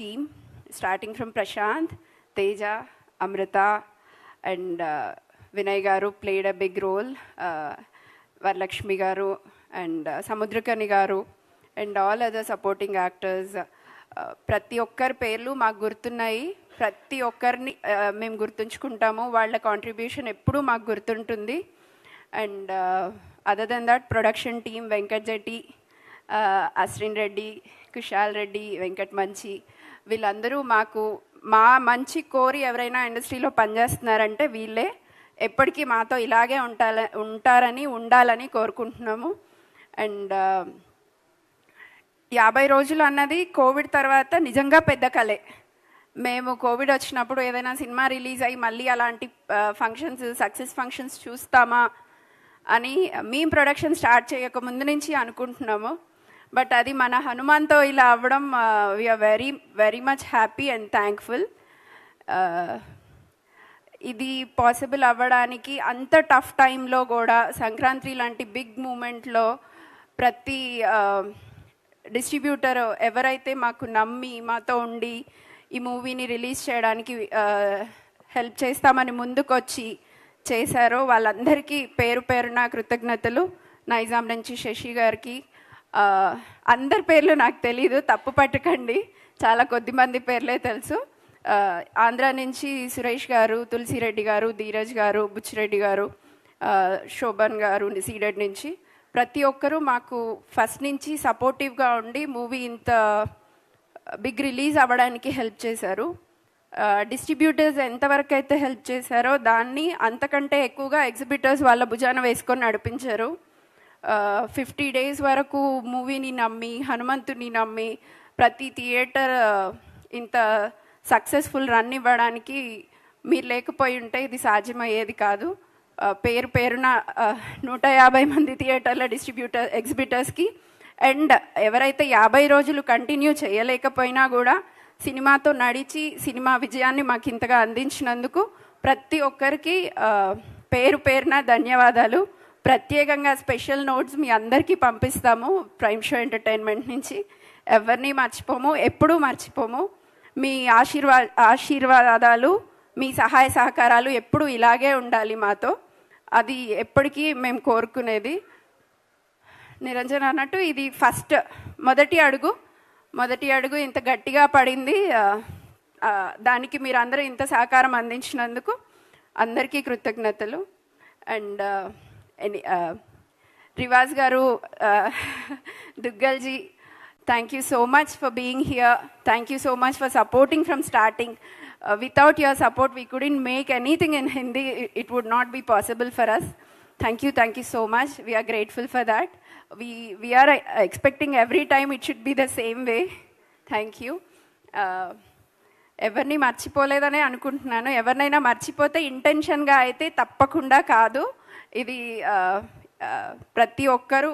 team, starting from Prashant, Teja, Amrita, and Vinay Garu played a big role. Varlakshmi Garu and Samudrakani Garu and all other supporting actors. ప్రతి ఒక్కరి పేర్లు మాకు గుర్తున్నాయి. ప్రతి ఒక్కరిని మేము గుర్తుంచుకుంటాము. వాళ్ళ కాంట్రిబ్యూషన్ ఎప్పుడూ మాకు గుర్తుంటుంది. And other than that production team Venkat Jetti, Ashwin Reddy, Kushal Reddy, Venkat Manchi, వీళ్ళందరూ మాకు మా మంచి కోరి ఎవరైనా ఇండస్ట్రీలో పనిచేస్తున్నారంటే వీళ్ళే. ఎప్పటికీ మాతో ఇలాగే ఉంటారని ఉండాలని కోరుకుంటున్నాము. అండ్ 50 రోజులు అన్నది కోవిడ్ తర్వాత నిజంగా పెద్ద కలే. మేము కోవిడ్ వచ్చినప్పుడు ఏదైనా సినిమా రిలీజ్ అయ్యి మళ్ళీ అలాంటి ఫంక్షన్స్, సక్సెస్ ఫంక్షన్స్ చూస్తామా అని మేము ప్రొడక్షన్ స్టార్ట్ చేయక ముందు నుంచి అనుకుంటున్నాము. బట్ అది మన హనుమాన్తో ఇలా అవ్వడం we are very very much happy and thankful. ఇది పాసిబుల్ అవ్వడానికి అంత టఫ్ టైంలో కూడా సంక్రాంతి లాంటి బిగ్ మూమెంట్లో ప్రతి డిస్ట్రిబ్యూటర్ ఎవరైతే మాకు నమ్మి మాతో ఉండి ఈ మూవీని రిలీజ్ చేయడానికి హెల్ప్ చేస్తామని ముందుకొచ్చి చేశారో వాళ్ళందరికీ పేరు పేరున కృతజ్ఞతలు. నైజాం నుంచి శశి గారికి, అందరి పేర్లు నాకు తెలీదు, తప్పు పట్టకండి, చాలా కొద్దిమంది పేర్లే తెలుసు. ఆంధ్ర నుంచి సురేష్ గారు, తులసిరెడ్డి గారు, ధీరజ్ గారు, బుచ్చిరెడ్డి గారు, శోభన్ గారు సీడెడ్ నుంచి ప్రతి ఒక్కరూ మాకు ఫస్ట్ నుంచి సపోర్టివ్గా ఉండి మూవీ ఇంత బిగ్ రిలీజ్ అవ్వడానికి హెల్ప్ చేశారు. డిస్ట్రిబ్యూటర్స్ ఎంతవరకు అయితే హెల్ప్ చేశారో దాన్ని అంతకంటే ఎక్కువగా ఎగ్జిబిటర్స్ వాళ్ళ భుజాన వేసుకొని నడిపించారు. 50 days వరకు మూవీని నమ్మి, హనుమంతుని నమ్మి ప్రతి థియేటర్ ఇంత సక్సెస్ఫుల్ రన్ ఇవ్వడానికి మీరు లేకపోయి ఉంటే ఇది సాధ్యమయ్యేది కాదు. పేరు పేరున 150 మంది థియేటర్ల ఎగ్జిబిటర్స్కి అండ్ ఎవరైతే 50 రోజులు కంటిన్యూ చేయలేకపోయినా కూడా సినిమాతో నడిచి సినిమా విజయాన్ని మాకు ఇంతగా అందించినందుకు ప్రతి ఒక్కరికి పేరు పేరున ధన్యవాదాలు. ప్రత్యేకంగా స్పెషల్ నోట్స్ మీ అందరికీ పంపిస్తాము ప్రైమ్ షో ఎంటర్టైన్మెంట్ నుంచి. ఎవరిని మర్చిపోము, ఎప్పుడూ మర్చిపోము. మీ ఆశీర్వాదాలు, మీ సహాయ సహకారాలు ఎప్పుడు ఇలాగే ఉండాలి మాతో. అది ఎప్పటికీ మేము కోరుకునేది. నిరంజన్ అన్నట్టు ఇది మొదటి అడుగు ఇంత గట్టిగా పడింది. దానికి మీరు అందరూ ఇంత సహకారం అందించినందుకు అందరికీ కృతజ్ఞతలు. అండ్ రివాజ్ గారు, దుగ్గల్జీ, thank you so much for being here. Thank you so much for supporting from starting. Without your support, we couldn't make anything in Hindi. It would not be possible for us. Thank you so much. We are grateful for that. We are expecting every time it should be the same way. Thank you. ఎవరిని మర్చిపోలేదనే అనుకుంటున్నాను. ఎవరినైనా మర్చిపోతే ఇంటెన్షన్గా అయితే తప్పకుండా కాదు. ఇది ప్రతి ఒక్కరూ